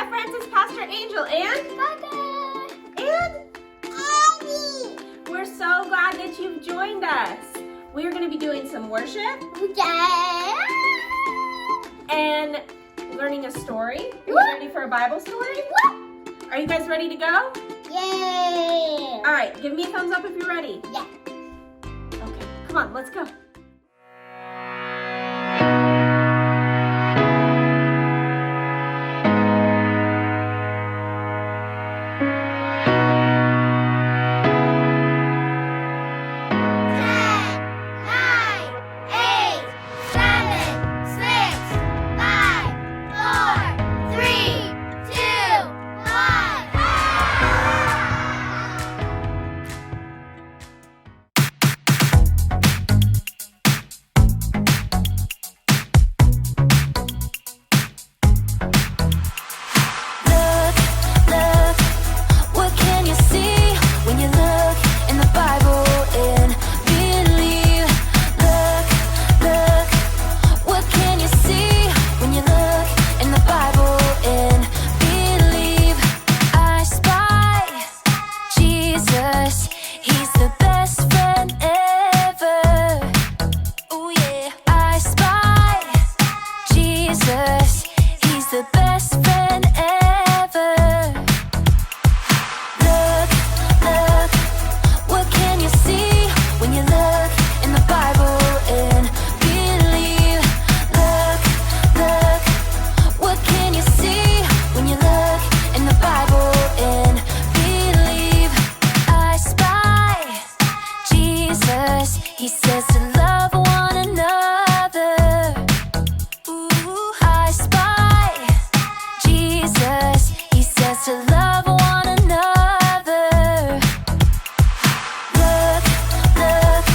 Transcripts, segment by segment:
Hi, friends. It's Pastor Angel and Mother. and Abby. we're so glad that you've joined us. We're going to be doing some worship Yeah. and learning a story. Are you What? ready for a Bible story? What? Are you guys ready to go? Yay. All right, give me a thumbs up if you're ready. Yeah. Okay, come on, let's go. He says to love one another. Ooh, I spy Jesus. He says to love one another. Look, look,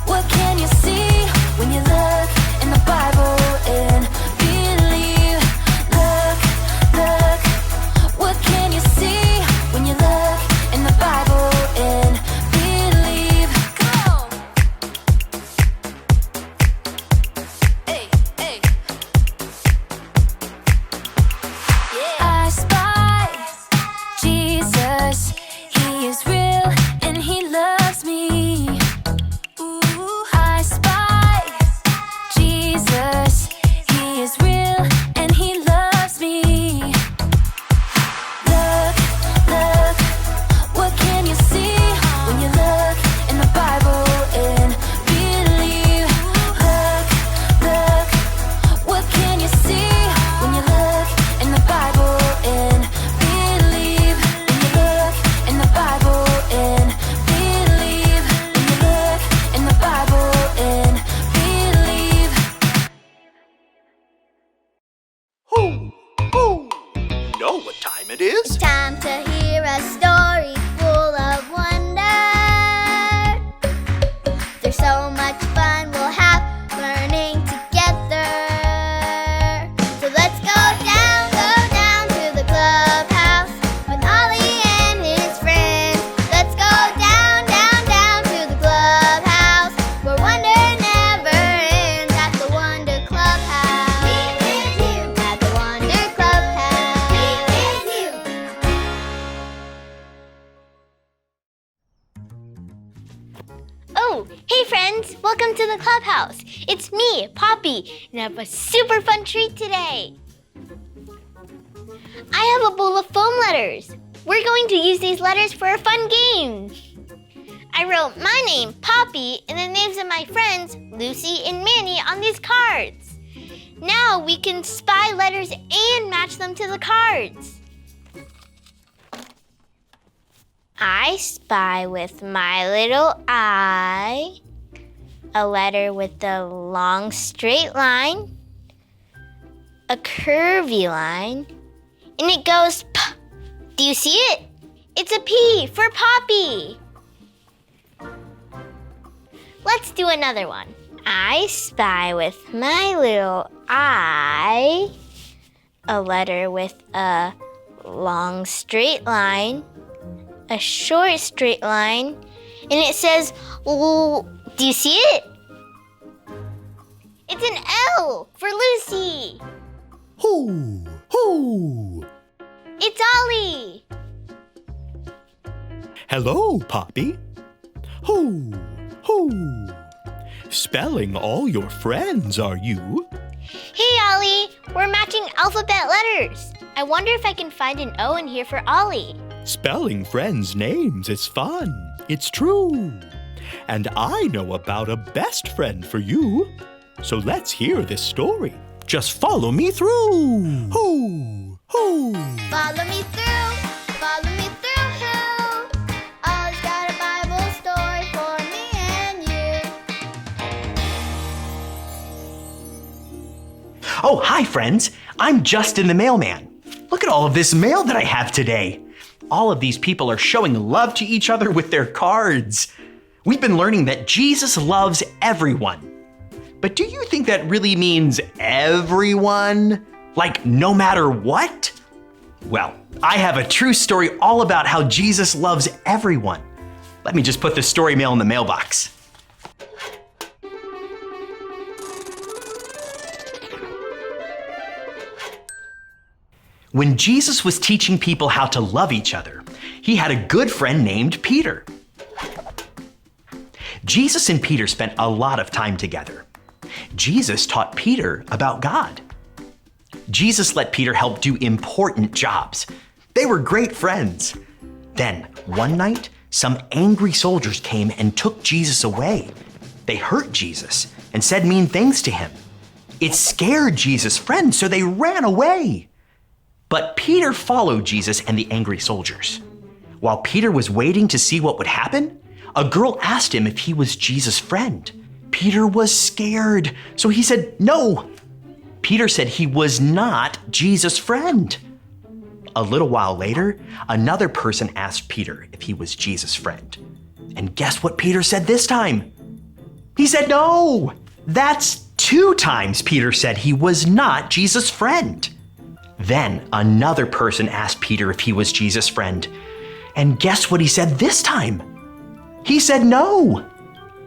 what can you see when you look in the Bible and believe? Look, look, what can you see when you look in the Bible and believe? Come on. Hey, hey. I spy Jesus. He is real and he loves me. Ooh, I spy Jesus. He is real and he loves me. Look, look, what can you see when you look in the Bible and believe? Look, look, what can you see when you look in the Bible and believe? When you look in the Bible and believe. When you look in the Bible and believe. You know what time it is? Time to hear a story full of wonder. There's so much fun we'll have learning together. So let's go down to the clubhouse with Ollie and his friends. Let's go down to the clubhouse where wonder never ends at the Wonder Clubhouse. Meet with you at the Wonder Clubhouse. Meet with you. Oh, hey friends! Welcome to the clubhouse. It's me, Poppy, and I have a super fun treat today. I have a bowl of foam letters. We're going to use these letters for a fun game. I wrote my name, Poppy, and the names of my friends, Lucy and Manny, on these cards. Now we can spy letters and match them to the cards. I spy with my little eye a letter with a long straight line, a curvy line, and it goes P. Do you see it? It's a P for Poppy. Let's do another one. I spy with my little eye a letter with a long straight line, a short straight line, and it says, do you see it? It's an L for Lucy. Hoo, hoo. It's Ollie! Hello, Poppy. Ho, ho. Spelling all your friends, are you? Hey, Ollie! We're matching alphabet letters. I wonder if I can find an O in here for Ollie. Spelling friends' names is fun. It's true. And I know about a best friend for you. So let's hear this story. Just follow me through. Ho, ho. Follow me through, follow me through, who? Ollie's got a Bible story for me and you. Oh, hi, friends. I'm Justin the mailman. Look at all of this mail that I have today. All of these people are showing love to each other with their cards. We've been learning that Jesus loves everyone. But do you think that really means everyone? Like no matter what? Well, I have a true story all about how Jesus loves everyone. Let me just put the story mail in the mailbox. When Jesus was teaching people how to love each other, he had a good friend named Peter. Jesus and Peter spent a lot of time together. Jesus taught Peter about God. Jesus let Peter help do important jobs. They were great friends. Then, one night, some angry soldiers came and took Jesus away. They hurt Jesus and said mean things to him. It scared Jesus' friends, so they ran away. But Peter followed Jesus and the angry soldiers. While Peter was waiting to see what would happen, a girl asked him if he was Jesus' friend. Peter was scared, so he said no. Peter said he was not Jesus' friend. A little while later, another person asked Peter if he was Jesus' friend. And guess what Peter said this time? He said no. That's 2 times Peter said he was not Jesus' friend. Then another person asked Peter if he was Jesus' friend. And guess what he said this time? He said no.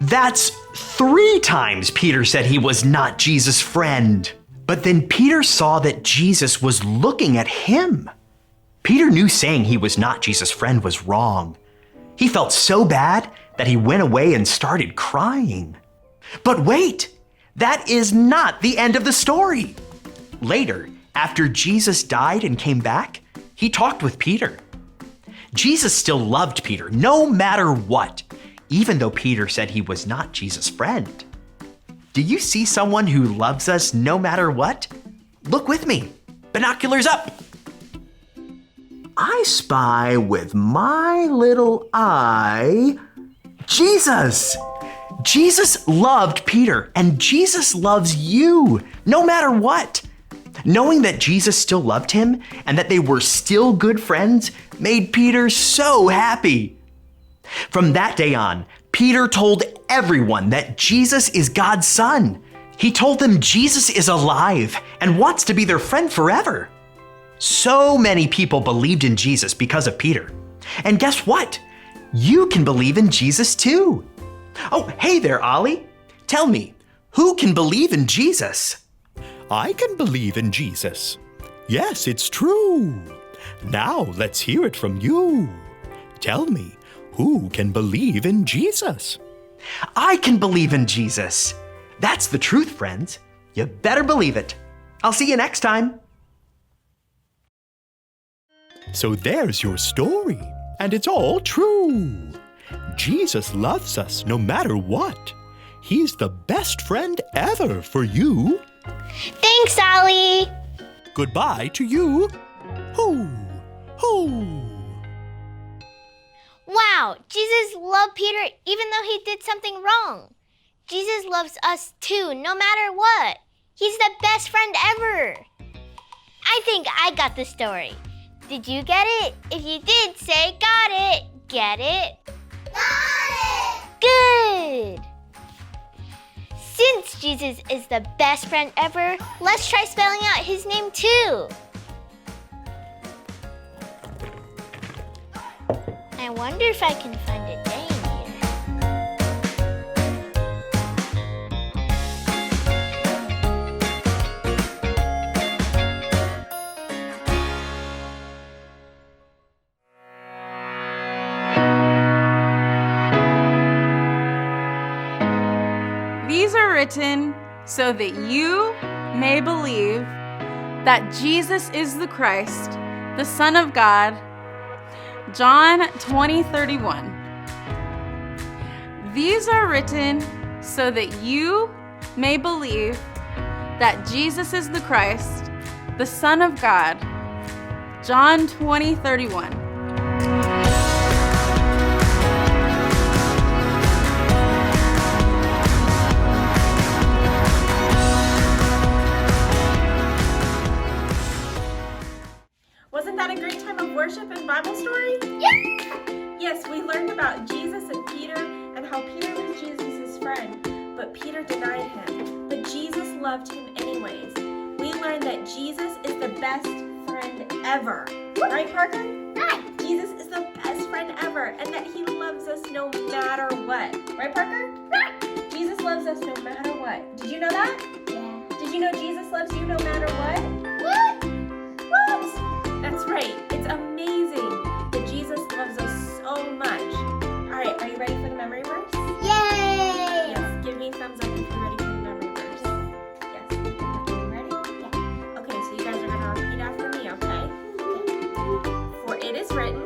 That's 3 times Peter said he was not Jesus' friend. But then Peter saw that Jesus was looking at him. Peter knew saying he was not Jesus' friend was wrong. He felt so bad that he went away and started crying. But wait, that is not the end of the story. Later, after Jesus died and came back, he talked with Peter. Jesus still loved Peter no matter what, even though Peter said he was not Jesus' friend. Do you see someone who loves us no matter what? Look with me. Binoculars up. I spy with my little eye Jesus. Jesus loved Peter, and Jesus loves you no matter what. Knowing that Jesus still loved him and that they were still good friends made Peter so happy. From that day on, Peter told everyone that Jesus is God's son. He told them Jesus is alive and wants to be their friend forever. So many people believed in Jesus because of Peter. And guess what? You can believe in Jesus too. Oh, hey there, Ollie. Tell me, who can believe in Jesus? I can believe in Jesus. Yes, it's true. Now let's hear it from you. Tell me, who can believe in Jesus? I can believe in Jesus. That's the truth, friends. You better believe it. I'll see you next time. So there's your story, and it's all true. Jesus loves us no matter what. He's the best friend ever for you. Thanks, Ollie! Goodbye to you. Ho, ho. Wow, Jesus loved Peter even though he did something wrong. Jesus loves us too, no matter what. He's the best friend ever. I think I got the story. Did you get it? If you did, say got it. Get it? Got it! Good! Since Jesus is the best friend ever, let's try spelling out his name too. I wonder if I can find a day in here. written so that you may believe that Jesus is the Christ, the Son of God. John 20:31. These are written so that you may believe that Jesus is the Christ, the Son of God. John 20:31. Wasn't that a great time of worship and Bible story? Yes, we learned about Jesus and Peter and how Peter was Jesus' friend, but Peter denied him. But Jesus loved him anyways. We learned that Jesus is the best friend ever. Right, Parker? Right. Jesus is the best friend ever, and that he loves us no matter what. Right, Parker? Right. Jesus loves us no matter what. Did you know that? Yeah. Did you know Jesus loves you no matter what? What? What? That's right. It's amazing that Jesus loves us so much. All right, are you ready for the memory verse? Yay! Yes, give me a thumbs up if you're ready for the memory verse. Yes. Are you ready? Yeah. Okay, so you guys are going to repeat after me, okay? For it is written,